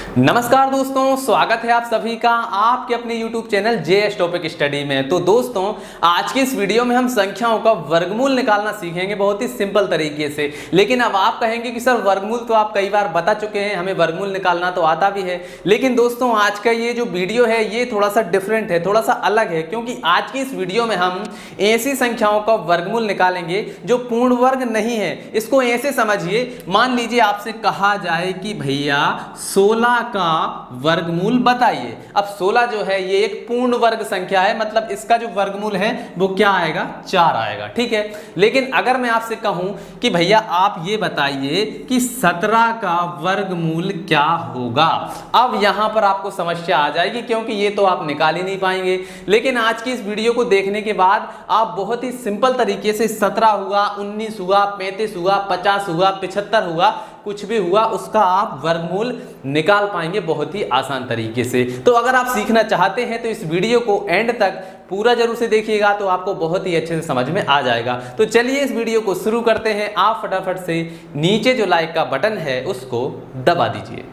नमस्कार दोस्तों, स्वागत है आप सभी का आपके अपने YouTube channel JS topic study में। तो दोस्तों, आज की इस वीडियो में हम संख्याओं का वर्गमूल निकालना सीखेंगे बहुत ही सिंपल तरीके से। लेकिन अब आप कहेंगे कि सर वर्गमूल तो आप कई बार बता चुके हैं, हमें वर्गमूल निकालना तो आता भी है। लेकिन दोस्तों, आज का ये जो वीडियो है ये थोड़ा सा डिफरेंट है, थोड़ा सा अलग है, क्योंकि आज की इस वीडियो में हम ऐसी संख्याओं का वर्गमूल निकालेंगे जो पूर्ण वर्ग नहीं है। इसको ऐसे समझिए, मान लीजिए आपसे कहा जाए कि भैया 16 का वर्गमूल बताइए। अब 16 जो है ये एक पूर्ण वर्ग संख्या है, मतलब इसका जो वर्गमूल है वो क्या आएगा, 4 आएगा। ठीक है। लेकिन अगर मैं आपसे कहूं कि भैया आप ये बताइए कि 17 का वर्गमूल क्या होगा, अब यहां पर आपको समस्या आ जाएगी, क्योंकि ये तो आप निकाल ही नहीं पाएंगे। लेकिन आज की इस वीडियो को देखने के बाद आप बहुत ही सिंपल तरीके से 17 हुआ, 19 हुआ, 35 हुआ, 50 हुआ, 75 हुआ, कुछ भी हुआ, उसका आप वर्गमूल निकाल पाएंगे बहुत ही आसान तरीके से। तो अगर आप सीखना चाहते हैं तो इस वीडियो को एंड तक पूरा जरूर से देखिएगा, तो आपको बहुत ही अच्छे से समझ में आ जाएगा। तो चलिए इस वीडियो को शुरू करते हैं। आप फटाफट से नीचे जो लाइक का बटन है उसको दबा दीजिए।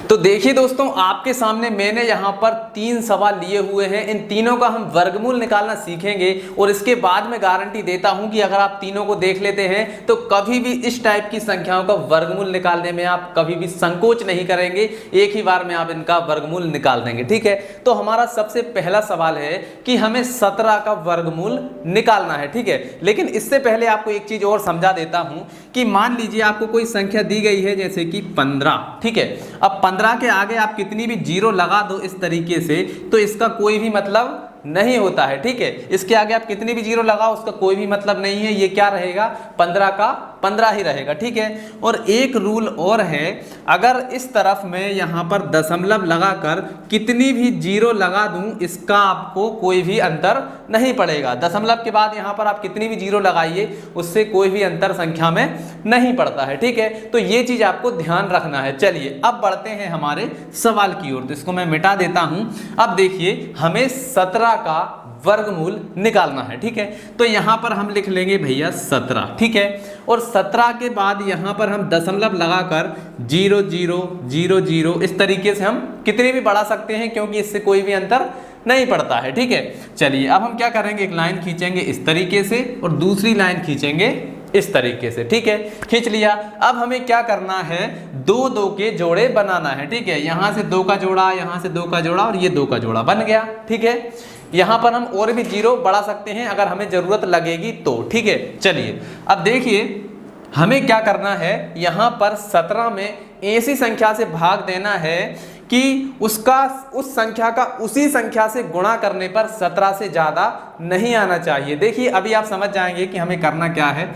तो देखिए दोस्तों, आपके सामने मैंने यहाँ पर 3 सवाल लिए हुए हैं। इन तीनों का हम वर्गमूल निकालना सीखेंगे और इसके बाद मैं गारंटी देता हूं कि अगर आप तीनों को देख लेते हैं तो कभी भी इस टाइप की संख्याओं का वर्गमूल निकालने में आप कभी भी संकोच नहीं करेंगे, एक ही बार में आप इनका वर्गमूल निकाल देंगे। ठीक है। तो हमारा सबसे पहला सवाल है कि हमें 17 का वर्गमूल निकालना है। ठीक है। लेकिन इससे पहले आपको एक चीज और समझा देता हूं कि मान लीजिए आपको कोई संख्या दी गई है, जैसे कि 15। ठीक है। अब 15 के आगे आप कितनी भी जीरो लगा दो इस तरीके से, तो इसका कोई भी मतलब नहीं होता है। ठीक है। इसके आगे आप कितनी भी जीरो लगाओ उसका कोई भी मतलब नहीं है, ये क्या रहेगा, 15 का 15 ही रहेगा। ठीक है। और एक रूल और है, अगर इस तरफ में यहां पर दशमलव लगाकर कितनी भी जीरो लगा दूं इसका आपको कोई भी अंतर नहीं पड़ेगा। दशमलव के बाद यहां पर आप कितनी भी जीरो लगाइए उससे कोई भी अंतर संख्या में नहीं पड़ता है। ठीक है। तो ये चीज आपको ध्यान रखना है। चलिए अब बढ़ते हैं हमारे सवाल की ओर। तो इसको मैं मिटा देता हूं। अब देखिए, हमें 17 का वर्गमूल निकालना है। ठीक है। तो यहां पर हम लिख लेंगे भैया 17। ठीक है। और 17 के बाद यहां पर हम दशमलव लगाकर 0 0 0 0 इस तरीके से हम कितने भी बढ़ा सकते हैं, क्योंकि इससे कोई भी अंतर नहीं पड़ता है। ठीक है। चलिए अब हम क्या करेंगे, एक लाइन खींचेंगे इस तरीके से और दूसरी लाइन खींचेंगे इस तरीके से। ठीक है। खींच लिया। अब हमें क्या करना है, 2 2 के जोड़े बनाना है। ठीक है। यहां से 2 का जोड़ा, यहां से 2 का जोड़ा और ये 2 का जोड़ा बन गया। ठीक है। यहां पर हम और भी जीरो बढ़ा सकते हैं अगर हमें जरूरत लगेगी तो। ठीक है। चलिए अब देखिए, हमें क्या करना है, यहां पर 17 में ऐसी संख्या से भाग देना है कि उसका उस संख्या का उसी संख्या से गुणा करने पर 17 से ज्यादा नहीं आना चाहिए। देखिए अभी आप समझ जाएंगे कि हमें करना क्या है।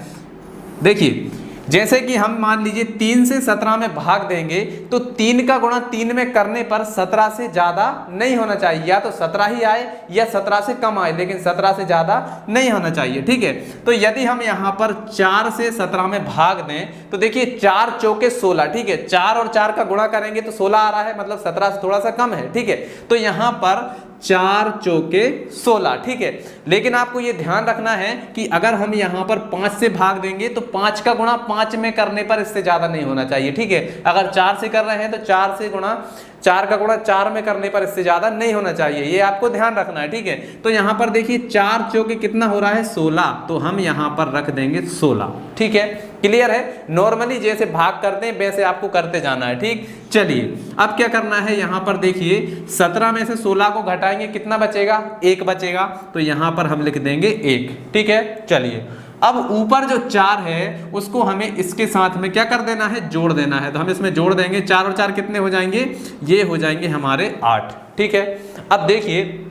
देखिए, जैसे कि हम मान लीजिए 3 से 17 में भाग देंगे तो 3 का गुणा 3 में करने पर 17 से ज्यादा नहीं होना चाहिए। या तो 17 ही आए या 17 से कम आए, लेकिन 17 से ज्यादा नहीं होना चाहिए। ठीक है। तो यदि हम यहाँ पर 4 से 17 में भाग दें तो देखिए 4 चौके 16। ठीक है। 4 और 4 का गुणा करेंगे तो 16 आ रहा है, मतलब 17 से थोड़ा सा कम है। ठीक है। तो यहाँ पर 4 चौके 16। ठीक है। लेकिन आपको ये ध्यान रखना है कि अगर हम यहां पर 5 से भाग देंगे तो 5 का गुणा 5 में करने पर इससे ज्यादा नहीं होना चाहिए। ठीक है। अगर 4 से कर रहे हैं तो 4 से गुणा 4 का गुणा 4 में करने पर इससे ज्यादा नहीं होना चाहिए, ये आपको ध्यान रखना है। ठीक है। तो यहां पर देखिए 4 चौके कितना हो रहा है, 16, तो हम यहां पर रख देंगे 16। ठीक है। क्लियर है। नॉर्मली जैसे भाग करते हैं वैसे आपको करते जाना है। ठीक। चलिए अब क्या करना है, यहां पर देखिए 17 में से 16 को घटाएंगे, कितना बचेगा, 1 बचेगा, तो यहां पर हम लिख देंगे 1। ठीक है। चलिए अब ऊपर जो 4 है उसको हमें इसके साथ में क्या कर देना है, जोड़ देना है। तो हम इसमें जोड़ देंगे, 4 और 4 कितने हो जाएंगे, ये हो जाएंगे हमारे 8। ठीक है। अब देखिए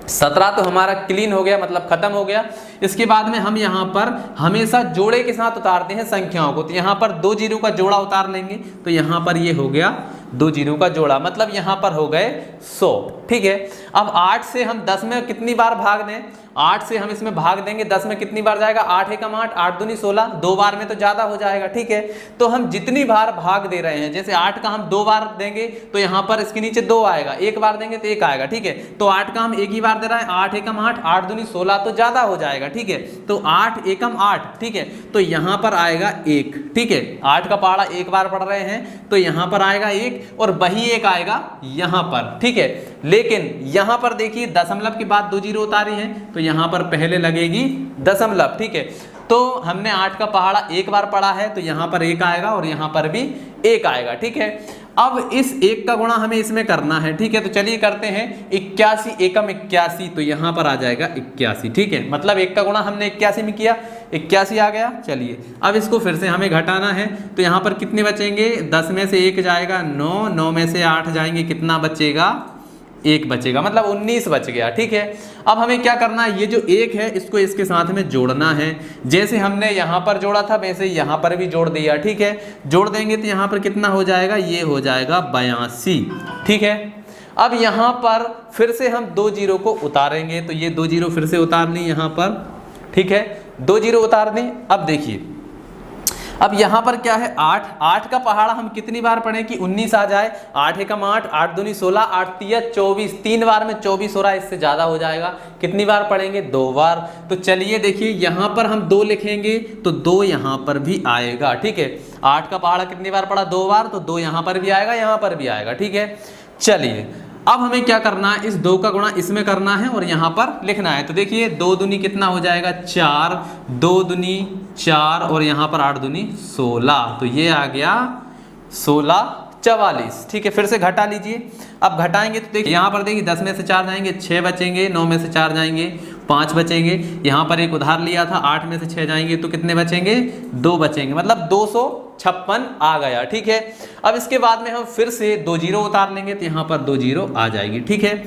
17 तो हमारा क्लीन हो गया, मतलब खत्म हो गया। इसके बाद में हम यहाँ पर हमेशा जोड़े के साथ उतारते हैं संख्याओं को। तो यहाँ पर 2 जीरो का जोड़ा उतार लेंगे, तो यहाँ पर ये हो गया 2 जीरो का जोड़ा, मतलब यहाँ पर हो गए 100। ठीक है। अब 8 से हम 10 में कितनी बार भाग दें, 8 से हम इसमें भाग देंगे, 10 में कितनी बार जाएगा, 8 एकम 8, 8 दूनी 16, 2 बार में तो ज्यादा हो जाएगा। ठीक है। तो हम जितनी बार भाग दे रहे हैं, जैसे 8 का हम 2 बार देंगे तो यहाँ पर इसके नीचे 2 आएगा, 1 बार देंगे तो 1 आएगा। ठीक है। तो 8 का हम 1 ही बार दे रहे हैं, 8 एकम 8, 8 दूनी 16, तो ज्यादा हो जाएगा। ठीक है। तो 8 एकम 8। ठीक है। तो यहाँ पर आएगा 1। ठीक है। 8 का पहाड़ा 1 बार पढ़ रहे हैं तो यहाँ पर आएगा 1, एक और वही एक आएगा यहाँ पर, ठीक है। लेकिन यहाँ पर देखिए दशमलव के बाद 2 जीरो उतारे हैं तो यहाँ पर पहले लगेगी दशमलव, ठीक है। तो हमने 8 का पहाड़ा एक बार पढ़ा है तो यहाँ पर 1 आएगा और यहाँ पर भी 1 आएगा, ठीक है। अब इस 1 का गुणा हमें इसमें करना है, ठीक है। तो चलिए करते हैं। 81 एकम 81 तो यहाँ पर आ जाएगा 81, ठीक है। मतलब 1 का गुणा हमने 81 में किया, 81 आ गया। चलिए अब इसको फिर से हमें घटाना है तो यहाँ पर कितने बचेंगे, 10 में से 1 जाएगा 9, 9 में से 8 जाएंगे, कितना बचेगा, 1 बचेगा, मतलब 19 बच गया, ठीक है। अब हमें क्या करना है, ये जो 1 है इसको इसके साथ में जोड़ना है। जैसे हमने यहाँ पर जोड़ा था वैसे यहाँ पर भी जोड़ दिया, ठीक है। जोड़ देंगे तो यहाँ पर कितना हो जाएगा, ये हो जाएगा 82, ठीक है। अब यहाँ पर फिर से हम 2 जीरो को उतारेंगे तो ये 2 जीरो फिर से उतार ली यहाँ पर, ठीक है। 2 जीरो उतार दें। अब देखिए अब यहाँ पर क्या है, 8, 8 का पहाड़ा हम कितनी बार पढ़ें कि 19 आ जाए। 8 एकम 8, 8 दूनी 16, 8 तिया 24, 3 बार में 24 हो रहा है, इससे ज़्यादा हो जाएगा। कितनी बार पढ़ेंगे, 2 बार। तो चलिए देखिए यहाँ पर हम 2 लिखेंगे तो 2 यहाँ पर भी आएगा, ठीक है। 8 का पहाड़ा कितनी बार पढ़ा, 2 बार, तो 2 यहाँ पर भी आएगा, यहाँ पर भी आएगा, ठीक है। चलिए अब हमें क्या करना है, इस 2 का गुणा इसमें करना है और यहाँ पर लिखना है। तो देखिए 2 दूनी कितना हो जाएगा, 4, 2 दूनी 4 और यहाँ पर 8 दूनी 16, तो ये आ गया 16 44, ठीक है। फिर से घटा लीजिए। अब घटाएंगे तो देखिए यहाँ पर देखिए 10 में से 4 जाएंगे, 6 बचेंगे, 9 में से 4 जाएंगे, 5 बचेंगे। यहाँ पर एक उधार लिया था, 8 में से 6 जाएंगे तो कितने बचेंगे, 2 बचेंगे, मतलब 256 आ गया, ठीक है। अब इसके बाद में हम फिर से 2 जीरो उतार लेंगे तो यहाँ पर 2 जीरो आ जाएगी, ठीक है।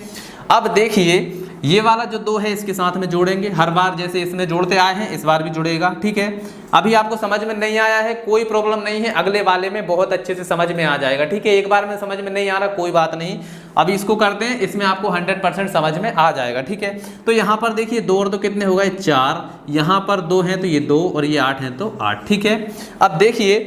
अब देखिए ये वाला जो 2 है इसके साथ में जोड़ेंगे, हर बार जैसे इसमें जोड़ते आए हैं इस बार भी जुड़ेगा, ठीक है। अभी आपको समझ में नहीं आया है कोई प्रॉब्लम नहीं है, अगले वाले में बहुत अच्छे से समझ में आ जाएगा, ठीक है। एक बार में समझ में नहीं आ रहा कोई बात नहीं, अभी इसको करते हैं, इसमें आपको 100% समझ में आ जाएगा, ठीक है। तो यहाँ पर देखिए 2 और 2 कितने हो गए, 4, यहाँ पर 2 हैं तो ये 2 और ये 8 हैं तो 8, ठीक है। अब देखिए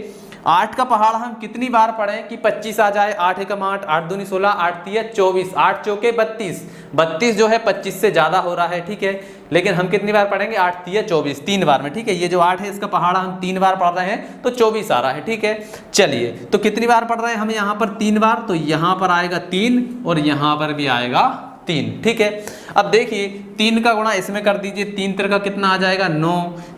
8 का पहाड़ा हम कितनी बार पढ़ें कि 25 आ जाए। 8 एकम 8, 8 दूनी 16, 8 तिया 24, 8 चौके 32, 32 जो है 25 से ज़्यादा हो रहा है, ठीक है। लेकिन हम कितनी बार पढ़ेंगे, 8 तिया 24, 3 बार में, ठीक है। ये जो 8 है इसका पहाड़ा हम 3 बार पढ़ रहे हैं तो 24 आ रहा है, ठीक है। चलिए तो कितनी बार पढ़ रहे हैं हम यहाँ पर, 3 बार, तो यहाँ पर आएगा 3 और यहाँ पर भी आएगा 3, ठीक है। अब देखिए 3 का गुणा इसमें कर दीजिए, 3 तिरका कितना आ जाएगा, 9,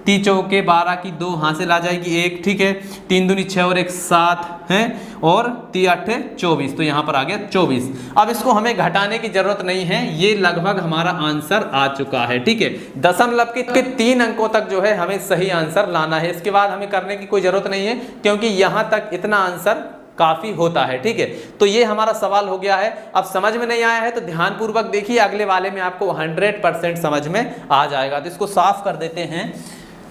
3 चौके 12 की 2 हासिल आ जाएगी 1, ठीक है। 3 दूनी 6 और 1 7 है और 3 8 24, तो यहाँ पर आ गया 24। अब इसको हमें घटाने की जरूरत नहीं है, ये लगभग हमारा आंसर आ चुका है, ठीक है। दशमलव के 3 अंकों तक जो है हमें सही आंसर लाना है, इसके बाद हमें करने की कोई जरूरत नहीं है क्योंकि यहाँ तक इतना आंसर काफी होता है, ठीक है। तो ये हमारा सवाल हो गया है। अब समझ में नहीं आया है तो ध्यानपूर्वक देखिए, अगले वाले में आपको 100% समझ में आ जाएगा। तो इसको साफ कर देते हैं।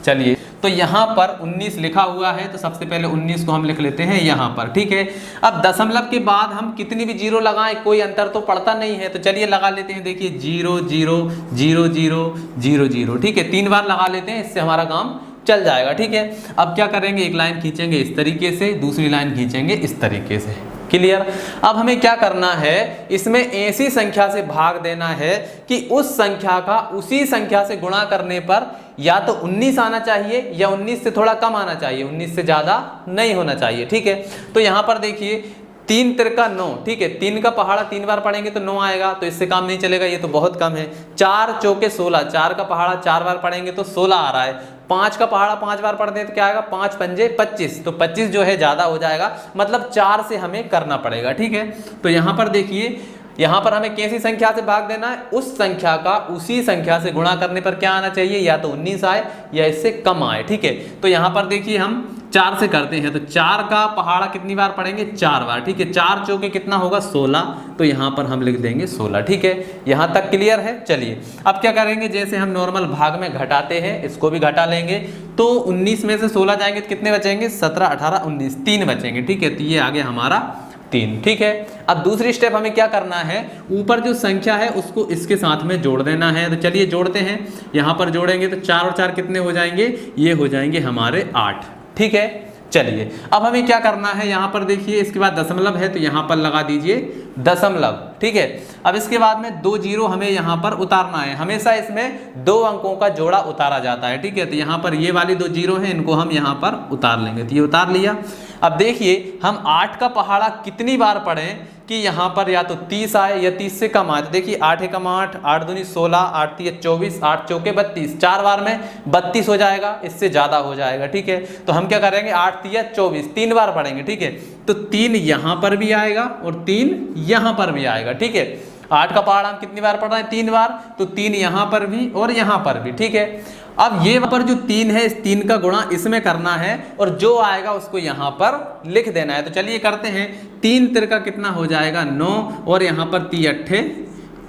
चलिए तो यहाँ पर 19 लिखा हुआ है तो सबसे पहले 19 को हम लिख लेते हैं यहाँ पर, ठीक है। अब दशमलव के बाद हम कितनी भी जीरो लगाएं कोई अंतर तो पड़ता नहीं है, तो चलिए लगा लेते हैं। देखिए 0 0 0 0 0 0, ठीक है। 3 बार लगा लेते हैं, इससे हमारा काम चल जाएगा, ठीक है। अब क्या करेंगे, एक लाइन खींचेंगे इस तरीके से, दूसरी लाइन खींचेंगे इस तरीके से, क्लियर। अब हमें क्या करना है, इसमें ऐसी संख्या से भाग देना है कि उस संख्या का उसी संख्या से गुणा करने पर या तो 19 आना चाहिए या 19 से थोड़ा कम आना चाहिए, 19 से ज्यादा नहीं होना चाहिए, ठीक है। तो यहाँ पर देखिए 3 तिरका 9, ठीक है। 3 का पहाड़ा 3 बार पढ़ेंगे तो 9 आएगा, तो इससे काम नहीं चलेगा, ये तो बहुत कम है। 4 चौके 16, 4 का पहाड़ा 4 बार पढ़ेंगे तो 16 आ रहा है। 5 का पहाड़ा 5 बार पढ़ते हैं तो क्या आएगा, 5 पंजे 25, तो 25 जो है ज्यादा हो जाएगा, मतलब 4 से हमें करना पड़ेगा, ठीक है। तो यहाँ पर देखिए, यहाँ पर हमें कैसी संख्या से भाग देना है, उस संख्या का उसी संख्या से गुणा करने पर क्या आना चाहिए, या तो 19 आए या इससे कम आए, ठीक है। तो यहाँ पर देखिए हम 4 से करते हैं, तो 4 का पहाड़ा कितनी बार पढ़ेंगे, 4 बार, ठीक है। 4 चौके कितना होगा 16, तो यहाँ पर हम लिख देंगे 16, ठीक है। यहाँ तक क्लियर है। चलिए अब क्या करेंगे, जैसे हम नॉर्मल भाग में घटाते हैं, इसको भी घटा लेंगे। तो 19 में से 16 जाएंगे तो कितने बचेंगे, 17 18 19, 3 बचेंगे, ठीक है। तो ये आ गया हमारा 3, ठीक है। अब दूसरी स्टेप हमें क्या करना है, ऊपर जो संख्या है उसको इसके साथ में जोड़ देना है। तो चलिए जोड़ते हैं, यहाँ पर जोड़ेंगे तो 4 और 4 कितने हो जाएंगे, ये हो जाएंगे हमारे 8, ठीक है। चलिए अब हमें क्या करना है, यहाँ पर देखिए इसके बाद दशमलव है तो यहाँ पर लगा दीजिए दशमलव, ठीक है। अब इसके बाद में 2 जीरो हमें यहाँ पर उतारना है, हमेशा इसमें 2 अंकों का जोड़ा उतारा जाता है, ठीक है। तो यहाँ पर ये वाली 2 जीरो हैं, इनको हम यहाँ पर उतार लेंगे, तो ये उतार लिया। अब देखिए हम 8 का पहाड़ा कितनी बार पढ़ें कि यहाँ पर या तो 30 आए या 30 से कम आए। तो देखिए 8 एकम 8, 8 दूनी 16, 8 तिया 24, 8 चौके 32, 4 बार में 32 हो जाएगा, इससे ज़्यादा हो जाएगा। ठीक है, तो हम क्या करेंगे 8 तिया 24 3 बार पढ़ेंगे। ठीक है, तो 3 यहाँ पर भी आएगा और 3 यहाँ पर भी आएगा। ठीक है, 8 का पहाड़ा हम कितनी बार पढ़ रहे हैं 3 बार, तो 3 यहाँ पर भी और यहाँ पर भी। ठीक है, अब ये पर जो 3 है इस 3 का गुणा इसमें करना है और जो आएगा उसको यहाँ पर लिख देना है। तो चलिए करते हैं, 3 तिरका कितना हो जाएगा 9 और यहाँ पर 3 अट्ठे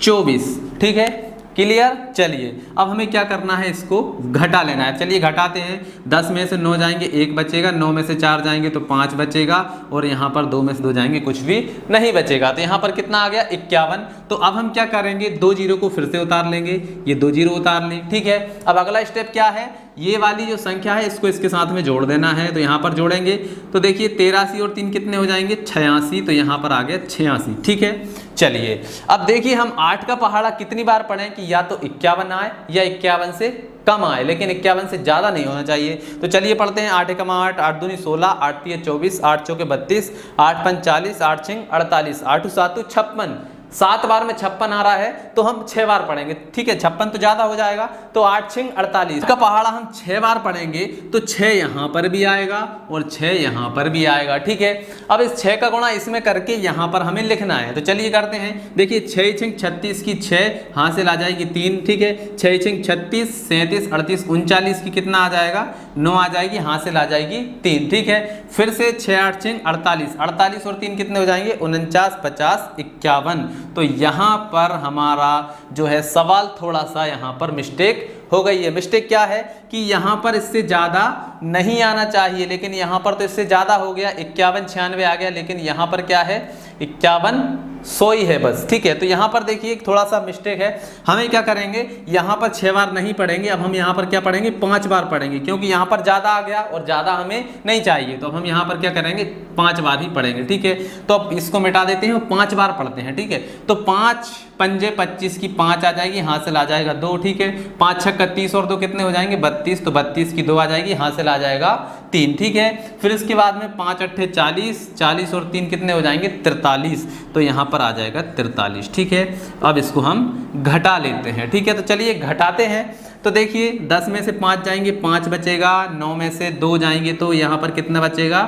24। ठीक है, क्लियर। चलिए अब हमें क्या करना है, इसको घटा लेना है। चलिए घटाते हैं, 10 में से 9 जाएंगे 1 बचेगा, 9 में से 4 जाएंगे तो 5 बचेगा और यहाँ पर 2 में से 2 जाएंगे कुछ भी नहीं बचेगा। तो यहाँ पर कितना आ गया 51। तो अब हम क्या करेंगे 2 जीरो को फिर से उतार लेंगे, ये 2 जीरो उतार लें। ठीक है, अब अगला स्टेप क्या है, ये वाली जो संख्या है इसको इसके साथ में जोड़ देना है। तो यहाँ पर जोड़ेंगे तो देखिए 83 और 3 कितने हो जाएंगे 86, तो यहाँ पर आ गया 86। ठीक है, चलिए अब देखिए हम 8 का पहाड़ा कितनी बार पढ़ें कि या तो 51 आए या 51 से कम आए, लेकिन 51 से ज़्यादा नहीं होना चाहिए। तो चलिए पढ़ते हैं, 8 एकम 8, 8 दूनी 16, 8 तिया 24, 8 चौके 32, 8 पंच 40, 8 छिंग 48, 8 सातु 56। 7 बार में 56 आ रहा है तो हम 6 बार पढ़ेंगे। ठीक है, 56 तो ज़्यादा हो जाएगा, तो 8 छिंग 48 का पहाड़ा हम 6 बार पढ़ेंगे तो 6 यहाँ पर भी आएगा और 6 यहाँ पर भी आएगा। ठीक है, अब इस 6 का गुणा इसमें करके यहाँ पर हमें लिखना है। तो चलिए करते हैं, देखिए 6 छिंग 36 की 6 हासिल आ जाएगी 3। ठीक है, 6 छिंग 36, 37, 38, 39 की कितना आ जाएगा 9 आ जाएगी, हासिल आ जाएगी 3। ठीक है, फिर से 6 8 छिंग 48, 48 और 3 कितने हो जाएंगे 49, 50, 51। तो यहाँ पर हमारा जो है सवाल थोड़ा सा यहाँ पर मिस्टेक हो गई है। मिस्टेक क्या है कि यहाँ पर इससे ज़्यादा नहीं आना चाहिए, लेकिन यहाँ पर तो इससे ज़्यादा हो गया, 51 96 आ गया, लेकिन यहाँ पर क्या है 51 100 ही है बस। ठीक है, तो यहाँ पर देखिए थोड़ा सा मिस्टेक है। हमें क्या करेंगे, यहाँ पर 6 बार नहीं पढ़ेंगे, अब हम यहाँ पर क्या पढ़ेंगे 5 बार पढ़ेंगे, क्योंकि यहाँ पर ज़्यादा आ गया और ज़्यादा हमें नहीं चाहिए। तो अब हम यहाँ पर क्या करेंगे 5 बार ही पढ़ेंगे। ठीक है, तो अब इसको मिटा देते हैं और 5 बार पढ़ते हैं। ठीक है, तो 5 पंजे 25 की 5 आ जाएगी, हासिल आ जाएगा 2। ठीक है, 5 6 31 और 2 कितने हो जाएंगे 32, तो 32 की 2 आ जाएगी, हासिल आ जाएगा 3। ठीक है, फिर इसके बाद में 5 अट्ठे 40, 40 और 3 कितने हो जाएंगे 43, तो यहाँ पर आ जाएगा 43। ठीक है, अब इसको हम घटा लेते हैं। ठीक है, तो चलिए घटाते हैं। तो देखिए 10 में से 5 जाएंगे 5 बचेगा, 9 में से 2 जाएंगे तो यहाँ पर कितना बचेगा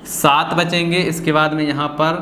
7 बचेंगे। इसके बाद में यहाँ पर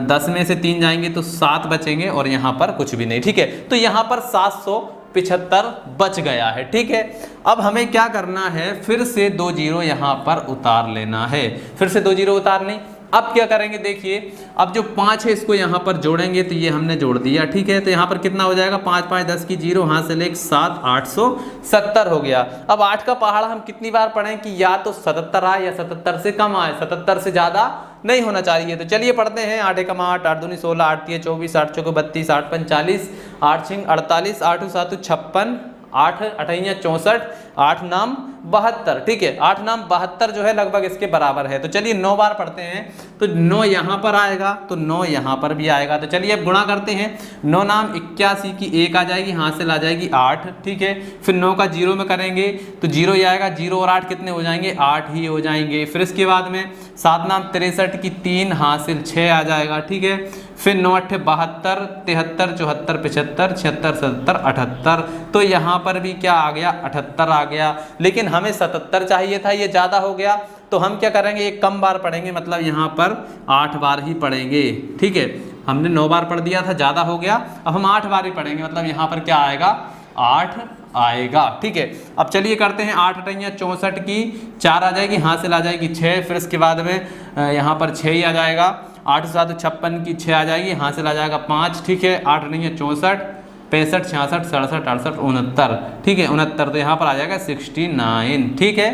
10 में से 3 जाएंगे तो 7 बचेंगे और यहाँ पर कुछ भी नहीं। ठीक है, तो यहाँ पर 775 बच गया है। ठीक है, अब हमें क्या करना है, फिर से 2 जीरो यहाँ पर उतार लेना है। फिर से 2 जीरो उतार लें। अब क्या करेंगे, देखिए अब जो 5 है इसको यहाँ पर जोड़ेंगे, तो ये हमने जोड़ दिया। ठीक है, तो यहाँ पर कितना हो जाएगा 5 5 10 की 0, यहाँ से लेकर 7 870 हो गया। अब 8 का पहाड़ा हम कितनी बार पढ़ें कि या तो 77 आए या 77 से कम आए, 77 से ज़्यादा नहीं होना चाहिए। तो चलिए पढ़ते हैं, 8 एकम 8, 8 दूनी 16, 8 तिया 24, 8 चौके 32, 8 पंच 40, 8 छिंग 48, 8 सातु 56, 8 अठैया 64, 8 नाम 72। ठीक है, 8 नाम 72 जो है लगभग इसके बराबर है। तो चलिए 9 बार पढ़ते हैं, तो 9 यहाँ पर आएगा तो 9 यहाँ पर भी आएगा। तो चलिए अब गुणा करते हैं, 9 नाम 81 की 1 आ जाएगी, हासिल आ जाएगी 8। ठीक है, फिर 9 का 0 में करेंगे तो 0 ही आएगा, 0 और 8 कितने हो जाएंगे 8 ही हो जाएंगे। फिर इसके बाद में 7 नाम 63 की 3, हासिल 6 आ जाएगा। ठीक है, फिर 9 अट्ठे 72, 73 74 75 76 77 78, तो यहाँ पर भी क्या आ गया 78 आ गया, लेकिन हमें 77 चाहिए था, ये ज़्यादा हो गया। तो हम क्या करेंगे, एक कम बार पढ़ेंगे, मतलब यहाँ पर 8 बार ही पढ़ेंगे। ठीक है, हमने 9 बार पढ़ दिया था, ज़्यादा हो गया, अब हम 8 बार ही पढ़ेंगे, मतलब यहाँ पर क्या आएगा 8 आएगा। ठीक है, अब चलिए करते हैं, 8 अठैया 64 की 4 आ जाएगी, हासिल आ जाएगी 6। फिर इसके बाद में यहाँ पर 6 ही आ जाएगा, 8 7 56 की 6 आ जाएगी, हासिल आ जाएगा 5। ठीक है, 8 अठैया 64, 65 66 67 68 69। ठीक है, 69, तो यहाँ पर आ जाएगा 69। ठीक है,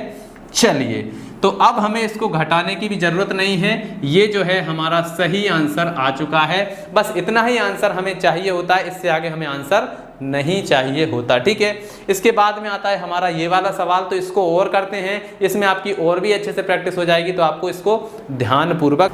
चलिए तो अब हमें इसको घटाने की भी जरूरत नहीं है, ये जो है हमारा सही आंसर आ चुका है। बस इतना ही आंसर हमें चाहिए होता है, इससे आगे हमें आंसर नहीं चाहिए होता। ठीक है, इसके बाद में आता है हमारा ये वाला सवाल, तो इसको और करते हैं, इसमें आपकी और भी अच्छे से प्रैक्टिस हो जाएगी, तो आपको इसको ध्यानपूर्वक।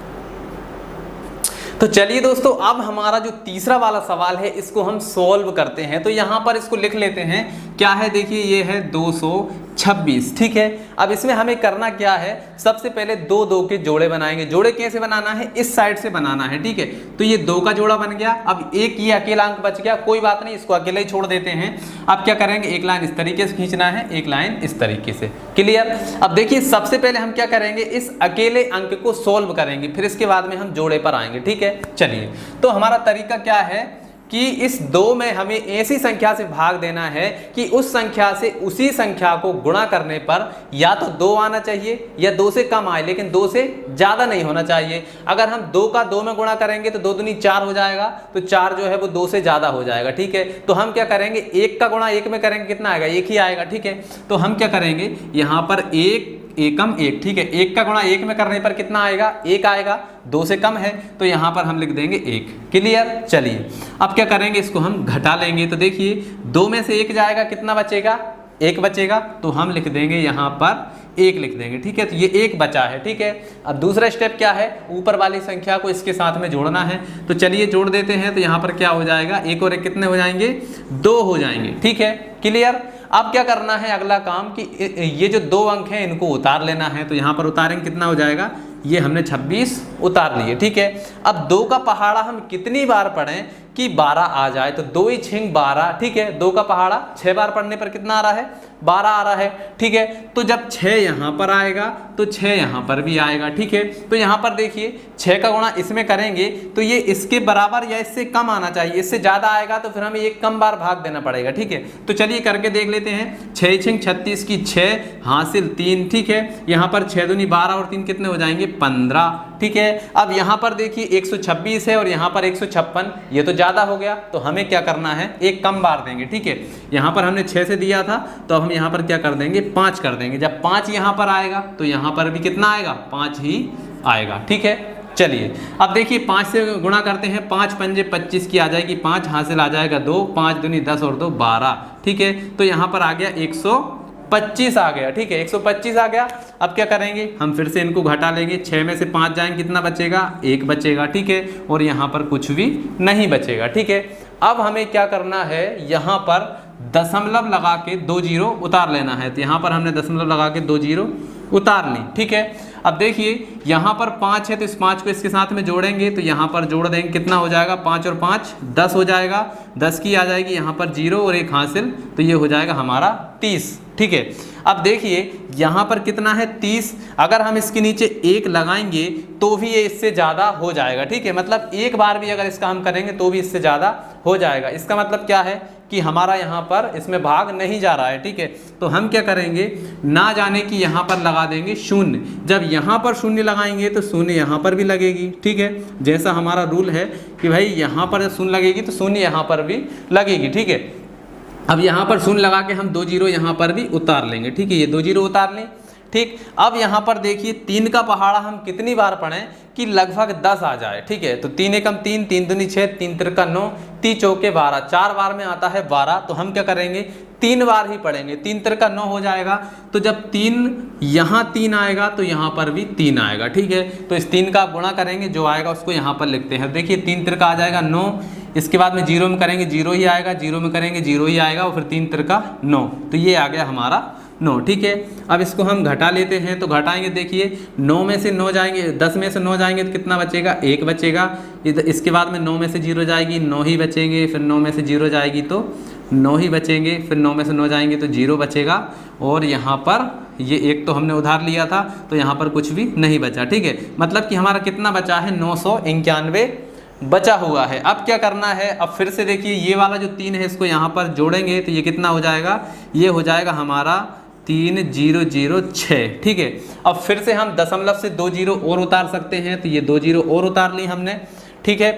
तो चलिए दोस्तों, अब हमारा जो तीसरा वाला सवाल है इसको हम सोल्व करते हैं। तो यहाँ पर इसको लिख लेते हैं क्या है, देखिए ये है 226, ठीक है। अब इसमें हमें करना क्या है, सबसे पहले दो दो के जोड़े बनाएंगे। जोड़े कैसे बनाना है, इस साइड से बनाना है, ठीक है। तो ये 2 का जोड़ा बन गया। अब एक ये अकेला अंक बच गया, कोई बात नहीं, इसको अकेले ही छोड़ देते हैं। अब क्या करेंगे, एक लाइन इस तरीके से खींचना है, एक लाइन इस तरीके से, क्लियर। अब देखिए सबसे पहले हम क्या करेंगे, इस अकेले अंक को सोल्व करेंगे, फिर इसके बाद में हम जोड़े पर आएंगे, ठीक है। चलिए, तो हमारा तरीका क्या है कि इस 2 में हमें ऐसी संख्या से भाग देना है कि उस संख्या से उसी संख्या को गुणा करने पर या तो 2 आना चाहिए या 2 से कम आए, लेकिन 2 से ज़्यादा नहीं होना चाहिए। अगर हम 2 का 2 में गुणा करेंगे तो 2 दूनी 4 हो जाएगा, तो 4 जो है वो 2 से ज़्यादा हो जाएगा, ठीक है। तो हम क्या करेंगे, 1 का गुणा 1 में करेंगे, कितना आएगा, 1 ही आएगा, ठीक है। तो हम क्या करेंगे, यहाँ पर 1 एकम 1, ठीक है। 1 का गुणा 1 में करने पर कितना आएगा, 1 आएगा, 2 से कम है तो यहाँ पर हम लिख देंगे 1, क्लियर। चलिए अब क्या करेंगे, इसको हम घटा लेंगे। तो देखिए 2 में से 1 जाएगा, कितना बचेगा, 1 बचेगा, तो हम लिख देंगे यहाँ पर 1 लिख देंगे, ठीक है। तो ये 1 बचा है, ठीक है। अब दूसरा स्टेप क्या है, ऊपर वाली संख्या को इसके साथ में जोड़ना है। तो चलिए जोड़ देते हैं। तो यहाँ पर क्या हो जाएगा, 1 और 1 कितने हो जाएंगे, 2 हो जाएंगे, ठीक है, क्लियर। अब क्या करना है, अगला काम कि ये जो 2 अंक हैं इनको उतार लेना है। तो यहाँ पर उतारेंगे, कितना हो जाएगा, ये हमने 26 उतार लिए, ठीक है। अब 2 का पहाड़ा हम कितनी बार पढ़ें कि 12 आ जाए, तो 2 × 6 12, ठीक है। 2 का पहाड़ा 6 बार पढ़ने पर कितना आ रहा है, 12 आ रहा है, ठीक है। तो जब 6 यहाँ पर आएगा तो 6 यहाँ पर भी आएगा, ठीक है। तो यहाँ पर देखिए 6 का गुणा इसमें करेंगे तो ये इसके बराबर या इससे कम आना चाहिए, इससे ज़्यादा आएगा तो फिर हमें एक कम बार भाग देना पड़ेगा, ठीक है। तो चलिए करके देख लेते हैं। 6 × 36 की 6 हासिल 3, ठीक है। यहाँ पर 6 दूनी 12 और 3 कितने हो जाएंगे, 15, ठीक है। अब यहाँ पर देखिए 126 है और यहाँ पर 156, ये तो ज़्यादा हो गया, तो हमें क्या करना है, एक कम बार देंगे, ठीक है। यहाँ पर हमने 6 से दिया था, तो अब हम यहाँ पर क्या कर देंगे, 5 कर देंगे। जब 5 यहाँ पर आएगा तो यहाँ पर भी कितना आएगा, 5 ही आएगा, ठीक है। चलिए अब देखिए 5 से गुणा करते हैं, 5 पंजे 25 की आ जाएगी, 5 हासिल आ जाएगा 2, 5 दूनी 10 और 2 12, ठीक है। तो यहाँ पर आ गया 125 आ गया, ठीक है, 125 आ गया। अब क्या करेंगे, हम फिर से इनको घटा लेंगे। 6 में से 5 जाएंगे, कितना बचेगा, 1 बचेगा, ठीक है। और यहाँ पर कुछ भी नहीं बचेगा, ठीक है। अब हमें क्या करना है, यहाँ पर दशमलव लगा के 2 जीरो उतार लेना है। तो यहाँ पर हमने दशमलव लगा के 2 जीरो उतार ली, ठीक है। अब देखिए यहाँ पर 5 है तो इस 5 को इसके साथ में जोड़ेंगे, तो यहाँ पर जोड़ देंगे, कितना हो जाएगा, 5 और 5 10 हो जाएगा, 10 की आ जाएगी यहाँ पर 0 और 1 हासिल, तो ये हो जाएगा हमारा 30, ठीक है। अब देखिए यहाँ पर कितना है, 30। अगर हम इसके नीचे 1 लगाएंगे तो भी ये इससे ज़्यादा हो जाएगा, ठीक है। मतलब एक बार भी अगर इसका हम करेंगे तो भी इससे ज़्यादा हो जाएगा। इसका मतलब क्या है कि हमारा यहाँ पर इसमें भाग नहीं जा रहा है, ठीक है। तो हम क्या करेंगे, ना जाने की यहाँ पर लगा देंगे 0। जब यहाँ पर 0 लगाएंगे तो 0 यहाँ पर भी लगेगी, ठीक है। जैसा हमारा रूल है कि भाई यहाँ पर 0 लगेगी तो 0 यहाँ पर भी लगेगी, ठीक है। अब यहाँ पर 0 लगा के हम 2 जीरो यहाँ पर भी उतार लेंगे, ठीक है। ये 2 जीरो उतार लें, ठीक। अब यहाँ पर देखिए 3 का पहाड़ा हम कितनी बार पढ़ें कि लगभग 10 आ जाए, ठीक है। तो 3 एकम 3, 3 दूनी 6, 3 तिरका 9, 3 चौके 12, 4 बार में आता है 12। तो हम क्या करेंगे, 3 बार ही पढ़ेंगे, 3 तिरका 9 हो जाएगा। तो जब 3 यहाँ 3 आएगा तो यहाँ पर भी 3 आएगा, ठीक है। तो इस 3 का गुणा करेंगे, जो आएगा उसको यहाँ पर लिखते हैं। देखिए 3 तिरका आ जाएगा 9, इसके बाद में 0 में करेंगे 0 ही आएगा, 0 में करेंगे 0 ही आएगा, और फिर 3 तिरका 9, तो ये आ गया हमारा 9, ठीक है। अब इसको हम घटा लेते हैं, तो घटाएंगे, देखिए 9 में से 9 जाएंगे, 10 में से 9 जाएंगे तो कितना बचेगा, 1 बचेगा। इसके बाद में 9 में से 0 जाएगी, 9 ही बचेंगे, फिर 9 में से 0 जाएगी तो 9 ही बचेंगे, फिर 9 में से 9 जाएंगे तो 0 बचेगा। और यहाँ पर ये 1 तो हमने उधार लिया था, तो यहाँ पर कुछ भी नहीं बचा, ठीक है। मतलब कि हमारा कितना बचा है, 991 बचा हुआ है। अब क्या करना है, अब फिर से देखिए ये वाला जो 3 है इसको यहाँ पर जोड़ेंगे तो ये कितना हो जाएगा, ये हो जाएगा हमारा 3006, ठीक है। अब फिर से हम दशमलव से 2 जीरो और उतार सकते हैं, तो ये 2 जीरो और उतार ली हमने, ठीक है।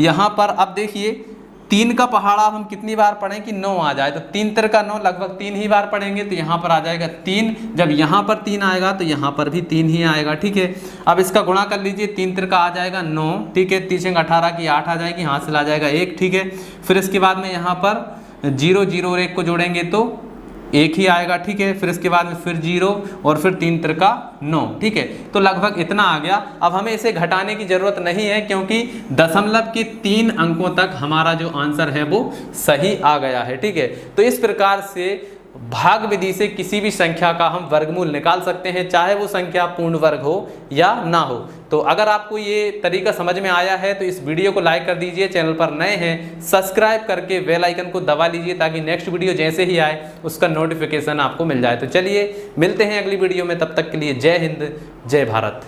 यहाँ पर अब देखिए 3 का पहाड़ा हम कितनी बार पढ़ें कि 9 आ जाए, तो 3 तिरका 9, लगभग 3 ही बार पढ़ेंगे, तो यहाँ पर आ जाएगा 3। जब यहाँ पर 3 आएगा तो यहाँ पर भी 3 ही आएगा, ठीक है। अब इसका गुणा कर लीजिए, 3 तिरका आ जाएगा 9, ठीक है। 3 18 की 8 आ जाएगी, हासिल आ जाएगा 1, ठीक है। फिर इसके बाद में यहाँ पर 0 0 और 1 को जोड़ेंगे तो एक ही आएगा, ठीक है। फिर इसके बाद में फिर 0 और फिर 3 त्रिका 9, ठीक है। तो लगभग इतना आ गया। अब हमें इसे घटाने की जरूरत नहीं है क्योंकि दशमलव के 3 अंकों तक हमारा जो आंसर है वो सही आ गया है, ठीक है। तो इस प्रकार से भाग विधि से किसी भी संख्या का हम वर्गमूल निकाल सकते हैं, चाहे वो संख्या पूर्ण वर्ग हो या ना हो। तो अगर आपको ये तरीका समझ में आया है तो इस वीडियो को लाइक कर दीजिए, चैनल पर नए हैं सब्सक्राइब करके बेल आइकन को दबा लीजिए ताकि नेक्स्ट वीडियो जैसे ही आए उसका नोटिफिकेशन आपको मिल जाए। तो चलिए मिलते हैं अगली वीडियो में, तब तक के लिए जय हिंद जय भारत।